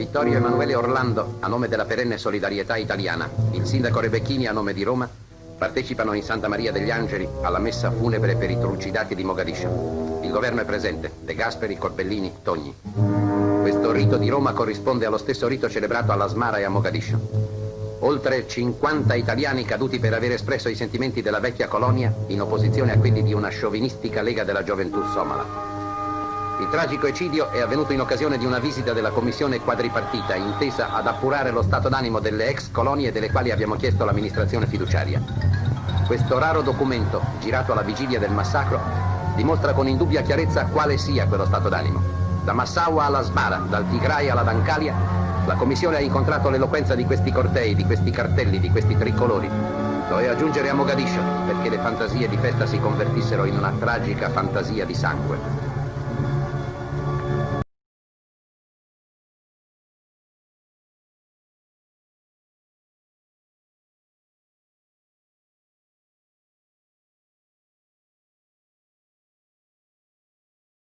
Vittorio Emanuele Orlando, a nome della perenne solidarietà italiana, il sindaco Rebecchini, a nome di Roma, partecipano in Santa Maria degli Angeli alla messa funebre per i trucidati di Mogadiscio. Il governo è presente: De Gasperi, Corbellini, Togni. Questo rito di Roma corrisponde allo stesso rito celebrato all'Asmara e a Mogadiscio. Oltre 50 italiani caduti per aver espresso i sentimenti della vecchia colonia in opposizione a quelli di una sciovinistica lega della gioventù somala. Il tragico eccidio è avvenuto in occasione di una visita della commissione quadripartita intesa ad appurare lo stato d'animo delle ex colonie delle quali abbiamo chiesto l'amministrazione fiduciaria. Questo raro documento, girato alla vigilia del massacro, dimostra con indubbia chiarezza quale sia quello stato d'animo. Da Massaua alla Asmara, dal Tigray alla Dankalia, la commissione ha incontrato l'eloquenza di questi cortei, di questi cartelli, di questi tricolori. Doveva giungere a Mogadiscio perché le fantasie di festa si convertissero in una tragica fantasia di sangue.